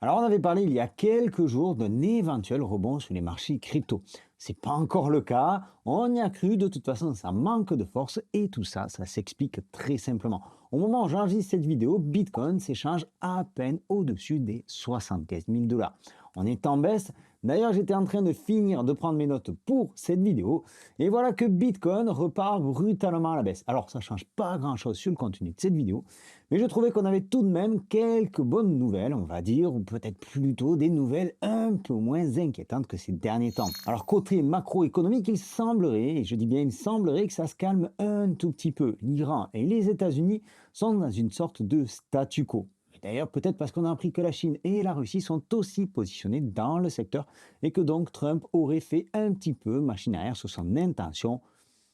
Alors, on avait parlé il y a quelques jours d'un éventuel rebond sur les marchés crypto. C'est pas encore le cas, on y a cru, de toute façon, ça manque de force et tout ça, ça s'explique très simplement. Au moment où j'enregistre cette vidéo, Bitcoin s'échange à peine au-dessus des 75 000 dollars. On est en baisse. D'ailleurs, j'étais en train de finir de prendre mes notes pour cette vidéo et voilà que Bitcoin repart brutalement à la baisse. Alors, ça change pas grand-chose sur le contenu de cette vidéo, mais je trouvais qu'on avait tout de même quelques bonnes nouvelles, on va dire, ou peut-être plutôt des nouvelles un peu moins inquiétantes que ces derniers temps. Alors côté macroéconomique, il semblerait, et je dis bien il semblerait, que ça se calme un tout petit peu. L'Iran et les États-Unis sont dans une sorte de statu quo. D'ailleurs, peut-être parce qu'on a appris que la Chine et la Russie sont aussi positionnés dans le secteur et que donc Trump aurait fait un petit peu machine arrière sur son intention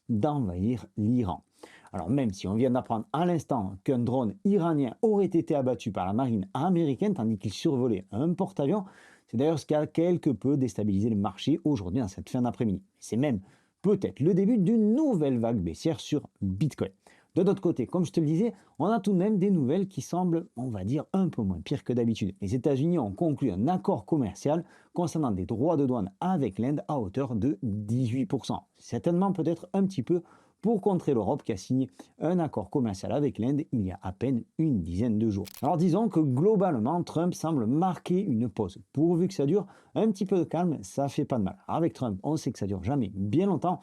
d'envahir l'Iran. Alors même si on vient d'apprendre à l'instant qu'un drone iranien aurait été abattu par la marine américaine tandis qu'il survolait un porte-avions, c'est d'ailleurs ce qui a quelque peu déstabilisé le marché aujourd'hui en cette fin d'après-midi. C'est même peut-être le début d'une nouvelle vague baissière sur Bitcoin. De l'autre côté, comme je te le disais, on a tout de même des nouvelles qui semblent, on va dire, un peu moins pires que d'habitude. Les États-Unis ont conclu un accord commercial concernant des droits de douane avec l'Inde à hauteur de 18%. Certainement peut-être un petit peu pour contrer l'Europe qui a signé un accord commercial avec l'Inde il y a à peine une dizaine de jours. Alors disons que globalement, Trump semble marquer une pause. Pourvu que ça dure, un petit peu de calme, ça fait pas de mal. Alors avec Trump, on sait que ça dure jamais bien longtemps.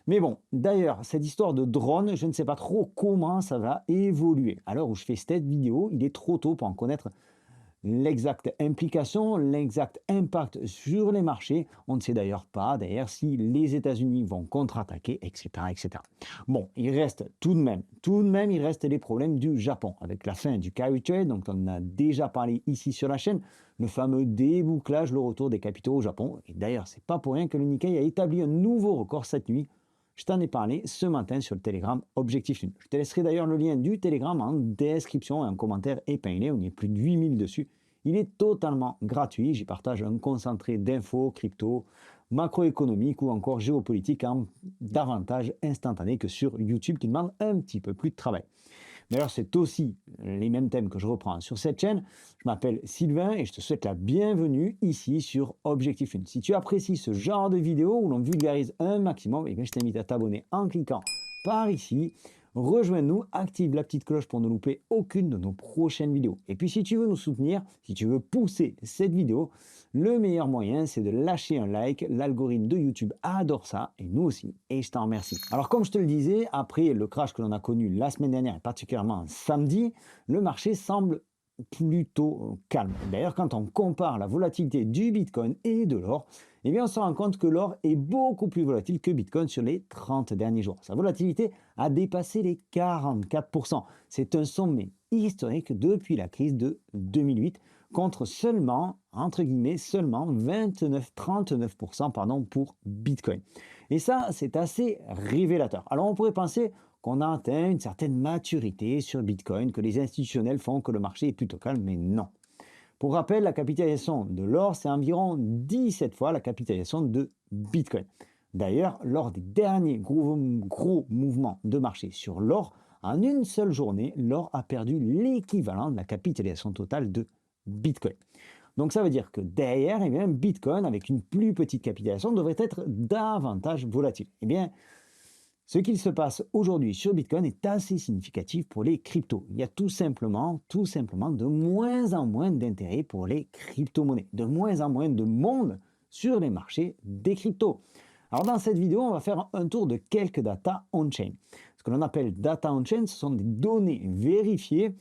Mais bon, d'ailleurs, cette histoire de drone, je ne sais pas trop comment ça va évoluer. À l'heure où je fais cette vidéo, il est trop tôt pour en connaître l'exacte implication, l'exact impact sur les marchés. On ne sait d'ailleurs pas si les États-Unis vont contre-attaquer, etc., etc. Bon, il reste tout de même, il reste les problèmes du Japon avec la fin du carry trade, donc on en a déjà parlé ici sur la chaîne, le fameux débouclage, le retour des capitaux au Japon. Et d'ailleurs, c'est pas pour rien que le Nikkei a établi un nouveau record cette nuit. Je t'en ai parlé ce matin sur le Telegram Objectif Lune. Je te laisserai d'ailleurs le lien du Telegram en description et en commentaire épinglé. On y est plus de 8000 dessus. Il est totalement gratuit. J'y partage un concentré d'infos, crypto, macroéconomique ou encore géopolitique en davantage instantané que sur YouTube qui demande un petit peu plus de travail. D'ailleurs, c'est aussi les mêmes thèmes que je reprends sur cette chaîne. Je m'appelle Sylvain et je te souhaite la bienvenue ici sur Objectif Lune. Si tu apprécies ce genre de vidéo où l'on vulgarise un maximum, eh bien, je t'invite à t'abonner en cliquant par ici. Rejoins-nous, active la petite cloche pour ne louper aucune de nos prochaines vidéos. Et puis si tu veux nous soutenir, si tu veux pousser cette vidéo, le meilleur moyen c'est de lâcher un like. L'algorithme de YouTube adore ça et nous aussi. Et je t'en remercie. Alors comme je te le disais, après le crash que l'on a connu la semaine dernière et particulièrement samedi, le marché semble plutôt calme. D'ailleurs, quand on compare la volatilité du Bitcoin et de l'or, eh bien, on se rend compte que l'or est beaucoup plus volatile que Bitcoin sur les 30 derniers jours. Sa volatilité a dépassé les 44%. C'est un sommet historique depuis la crise de 2008 contre seulement, entre guillemets, seulement 39% pour Bitcoin. Et ça, c'est assez révélateur. Alors, on pourrait penser qu'on a atteint une certaine maturité sur Bitcoin, que les institutionnels font que le marché est plutôt calme, mais non. Pour rappel, la capitalisation de l'or, c'est environ 17 fois la capitalisation de Bitcoin. D'ailleurs, lors des derniers gros mouvements de marché sur l'or, en une seule journée, l'or a perdu l'équivalent de la capitalisation totale de Bitcoin. Donc ça veut dire que derrière, eh bien, Bitcoin, avec une plus petite capitalisation, devrait être davantage volatile. Eh bien, ce qu'il se passe aujourd'hui sur Bitcoin est assez significatif pour les cryptos. Il y a tout simplement de moins en moins d'intérêt pour les crypto-monnaies, de moins en moins de monde sur les marchés des cryptos. Alors dans cette vidéo, on va faire un tour de quelques data on-chain. Ce que l'on appelle data on-chain, ce sont des données vérifiées.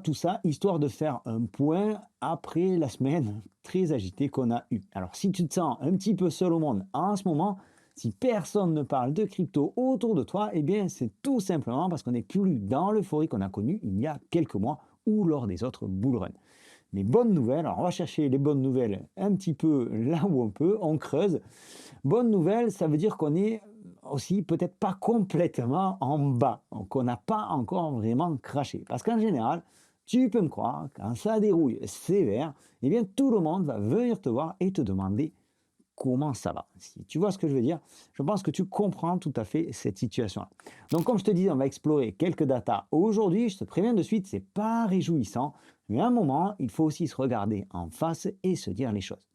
Tout ça, histoire de faire un point après la semaine très agitée qu'on a eue. Alors si tu te sens un petit peu seul au monde en ce moment, si personne ne parle de crypto autour de toi, eh bien c'est tout simplement parce qu'on n'est plus dans l'euphorie qu'on a connue il y a quelques mois ou lors des autres bull runs. Mais bonne nouvelle, alors on va chercher les bonnes nouvelles un petit peu là où on peut, on creuse. Bonne nouvelle, ça veut dire qu'on est aussi peut-être pas complètement en bas, qu'on n'a pas encore vraiment craché. Parce qu'en général, tu peux me croire, quand ça dérouille sévère, eh bien tout le monde va venir te voir et te demander comment ça va. Si tu vois ce que je veux dire, je pense que tu comprends tout à fait cette situation-là. Donc comme je te disais, on va explorer quelques datas aujourd'hui. Je te préviens de suite, c'est pas réjouissant. Mais à un moment, il faut aussi se regarder en face et se dire les choses.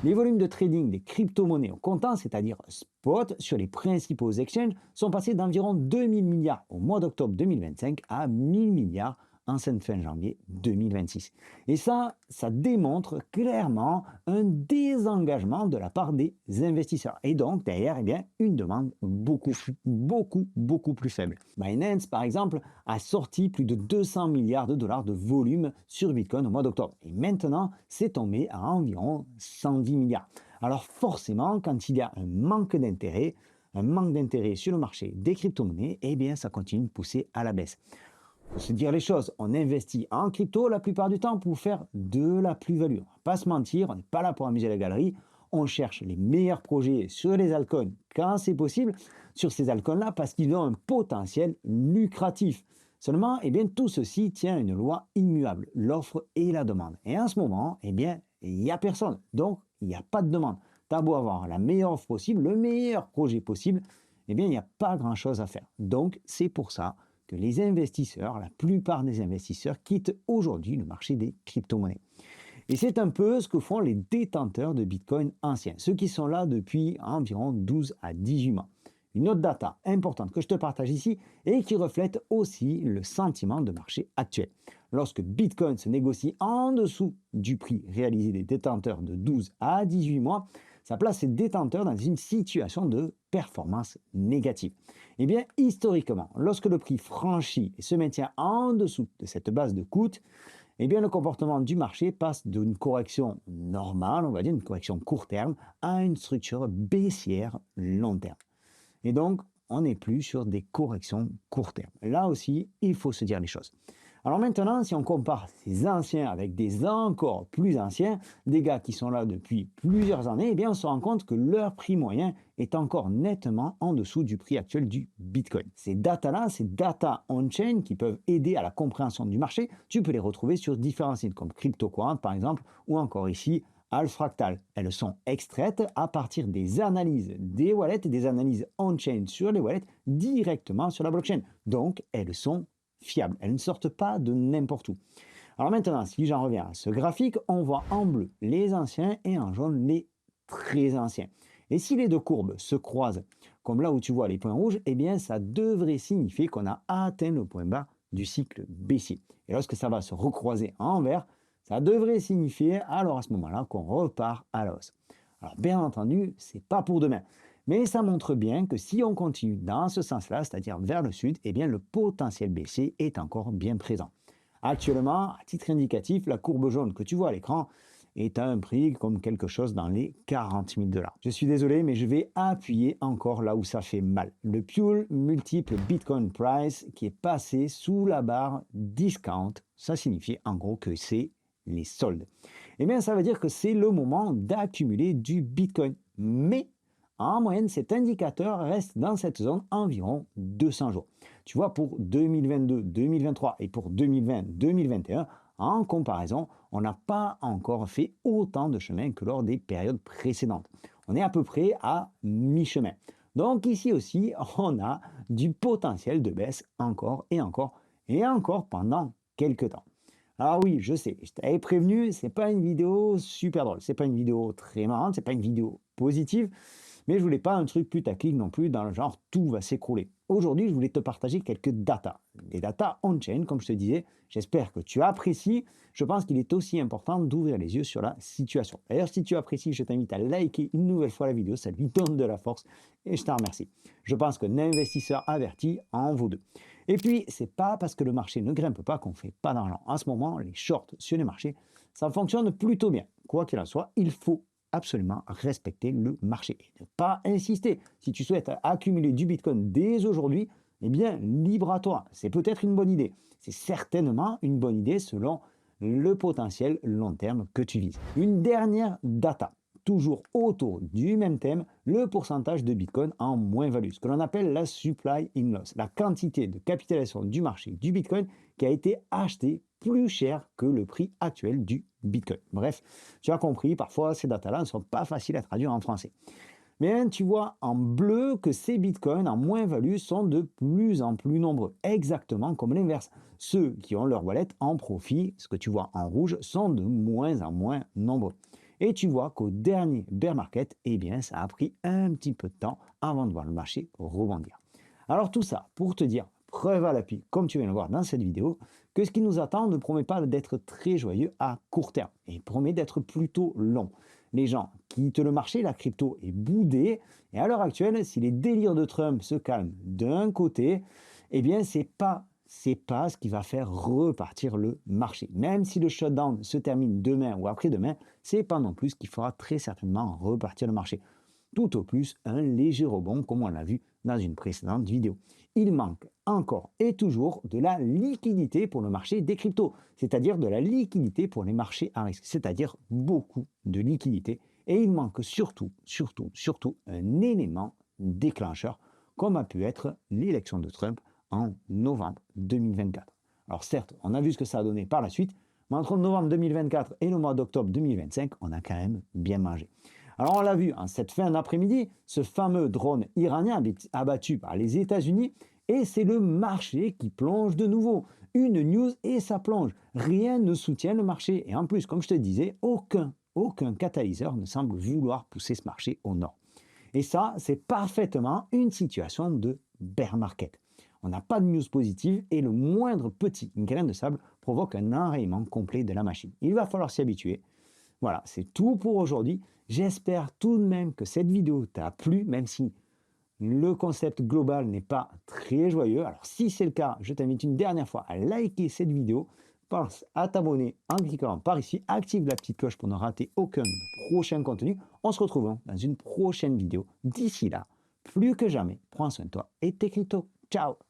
Les volumes de trading des crypto-monnaies au comptant, c'est-à-dire spot, sur les principaux exchanges, sont passés d'environ 2000 milliards au mois d'octobre 2025 à 1000 milliards en cette fin janvier 2026. Et ça démontre clairement un désengagement de la part des investisseurs. Et donc, derrière, eh bien, une demande beaucoup plus faible. Binance, par exemple, a sorti plus de 200 milliards de dollars de volume sur Bitcoin au mois d'octobre. Et maintenant, c'est tombé à environ 110 milliards. Alors forcément, quand il y a un manque d'intérêt sur le marché des crypto-monnaies, eh bien, ça continue de pousser à la baisse. Faut se dire les choses, on investit en crypto la plupart du temps pour faire de la plus-value. On va pas se mentir, on n'est pas là pour amuser la galerie. On cherche les meilleurs projets sur les altcoins quand c'est possible, sur ces altcoins-là, parce qu'ils ont un potentiel lucratif. Seulement, eh bien, tout ceci tient à une loi immuable, l'offre et la demande. Et en ce moment, eh bien, il n'y a personne. Donc, il n'y a pas de demande. T'as beau avoir la meilleure offre possible, le meilleur projet possible, eh bien, il n'y a pas grand-chose à faire. Donc, c'est pour ça que les investisseurs, la plupart des investisseurs, quittent aujourd'hui le marché des crypto-monnaies. Et c'est un peu ce que font les détenteurs de Bitcoin anciens, ceux qui sont là depuis environ 12 à 18 mois. Une autre data importante que je te partage ici et qui reflète aussi le sentiment de marché actuel. Lorsque Bitcoin se négocie en dessous du prix réalisé des détenteurs de 12 à 18 mois, ça place ces détenteurs dans une situation de performance négative. Eh bien, historiquement, lorsque le prix franchit et se maintient en dessous de cette base de coût, eh bien, le comportement du marché passe d'une correction normale, on va dire une correction court terme, à une structure baissière long terme. Et donc, on n'est plus sur des corrections court terme. Là aussi, il faut se dire les choses. Alors maintenant, si on compare ces anciens avec des encore plus anciens, des gars qui sont là depuis plusieurs années, eh bien on se rend compte que leur prix moyen est encore nettement en dessous du prix actuel du Bitcoin. Ces datas-là, ces data on-chain qui peuvent aider à la compréhension du marché, tu peux les retrouver sur différents sites comme CryptoQuant par exemple, ou encore ici Alfractal. Elles sont extraites à partir des analyses des wallets et des analyses on-chain sur les wallets directement sur la blockchain. Donc, elles sont fiables. Elles ne sortent pas de n'importe où. Alors maintenant, si j'en reviens à ce graphique, on voit en bleu les anciens et en jaune les très anciens. Et si les deux courbes se croisent, comme là où tu vois les points rouges, eh bien ça devrait signifier qu'on a atteint le point bas du cycle baissier. Et lorsque ça va se recroiser en vert, ça devrait signifier alors à ce moment-là qu'on repart à la hausse. Alors bien entendu, c'est pas pour demain. Mais ça montre bien que si on continue dans ce sens-là, c'est-à-dire vers le sud, eh bien le potentiel baissier est encore bien présent. Actuellement, à titre indicatif, la courbe jaune que tu vois à l'écran est à un prix comme quelque chose dans les 40 000 $. Je suis désolé, mais je vais appuyer encore là où ça fait mal. Le Pure Multiple Bitcoin Price qui est passé sous la barre discount, ça signifie en gros que c'est les soldes. Eh bien, ça veut dire que c'est le moment d'accumuler du Bitcoin. Mais en moyenne, cet indicateur reste dans cette zone environ 200 jours. Tu vois, pour 2022, 2023 et pour 2020, 2021, en comparaison, on n'a pas encore fait autant de chemin que lors des périodes précédentes. On est à peu près à mi-chemin. Donc ici aussi, on a du potentiel de baisse encore et encore et encore pendant quelques temps. Alors oui, je sais, je t'avais prévenu, c'est pas une vidéo super drôle, c'est pas une vidéo très marrante, c'est pas une vidéo positive, mais je voulais pas un truc putaclic non plus dans le genre tout va s'écrouler. Aujourd'hui, je voulais te partager quelques datas, des datas on-chain, comme je te disais. J'espère que tu apprécies. Je pense qu'il est aussi important d'ouvrir les yeux sur la situation. D'ailleurs, si tu apprécies, je t'invite à liker une nouvelle fois la vidéo, ça lui donne de la force et je t'en remercie. Je pense qu'un investisseur averti en vaut deux. Et puis, c'est pas parce que le marché ne grimpe pas qu'on fait pas d'argent. En ce moment, les shorts sur les marchés, ça fonctionne plutôt bien. Quoi qu'il en soit, il faut absolument respecter le marché et ne pas insister. Si tu souhaites accumuler du Bitcoin dès aujourd'hui, eh bien, libre à toi. C'est peut-être une bonne idée. C'est certainement une bonne idée selon le potentiel long terme que tu vises. Une dernière data, toujours autour du même thème, le pourcentage de Bitcoin en moins-value, ce que l'on appelle la supply in loss, la quantité de capitalisation du marché du Bitcoin qui a été acheté plus cher que le prix actuel du Bitcoin. Bref, tu as compris, parfois ces datas-là ne sont pas faciles à traduire en français. Mais tu vois en bleu que ces bitcoins en moins-value sont de plus en plus nombreux, exactement comme l'inverse. Ceux qui ont leur wallet en profit, ce que tu vois en rouge, sont de moins en moins nombreux. Et tu vois qu'au dernier bear market, eh bien, ça a pris un petit peu de temps avant de voir le marché rebondir. Alors tout ça pour te dire, preuve à l'appui, comme tu viens de le voir dans cette vidéo, que ce qui nous attend ne promet pas d'être très joyeux à court terme et promet d'être plutôt long. Les gens quittent le marché, la crypto est boudée et à l'heure actuelle, si les délires de Trump se calment d'un côté, eh bien c'est pas ce qui va faire repartir le marché. Même si le shutdown se termine demain ou après-demain, c'est pas non plus ce qui fera très certainement repartir le marché. Tout au plus un léger rebond comme on l'a vu dans une précédente vidéo. Il manque encore et toujours de la liquidité pour le marché des cryptos, c'est-à-dire de la liquidité pour les marchés à risque, c'est-à-dire beaucoup de liquidité. Et il manque surtout un élément déclencheur comme a pu être l'élection de Trump en novembre 2024. Alors certes, on a vu ce que ça a donné par la suite, mais entre novembre 2024 et le mois d'octobre 2025, on a quand même bien mangé. Alors on l'a vu en cette fin d'après-midi, ce fameux drone iranien abattu par les États-Unis, et c'est le marché qui plonge de nouveau. Une news et ça plonge. Rien ne soutient le marché. Et en plus, comme je te disais, aucun catalyseur ne semble vouloir pousser ce marché au nord. Et ça, c'est parfaitement une situation de bear market. On n'a pas de news positive et le moindre petit grain de sable provoque un enrayement complet de la machine. Il va falloir s'y habituer. Voilà, c'est tout pour aujourd'hui. J'espère tout de même que cette vidéo t'a plu, même si le concept global n'est pas très joyeux. Alors si c'est le cas, je t'invite une dernière fois à liker cette vidéo. Pense à t'abonner en cliquant par ici. Active la petite cloche pour ne rater aucun prochain contenu. On se retrouve dans une prochaine vidéo. D'ici là, plus que jamais, prends soin de toi et tes cryptos. Ciao!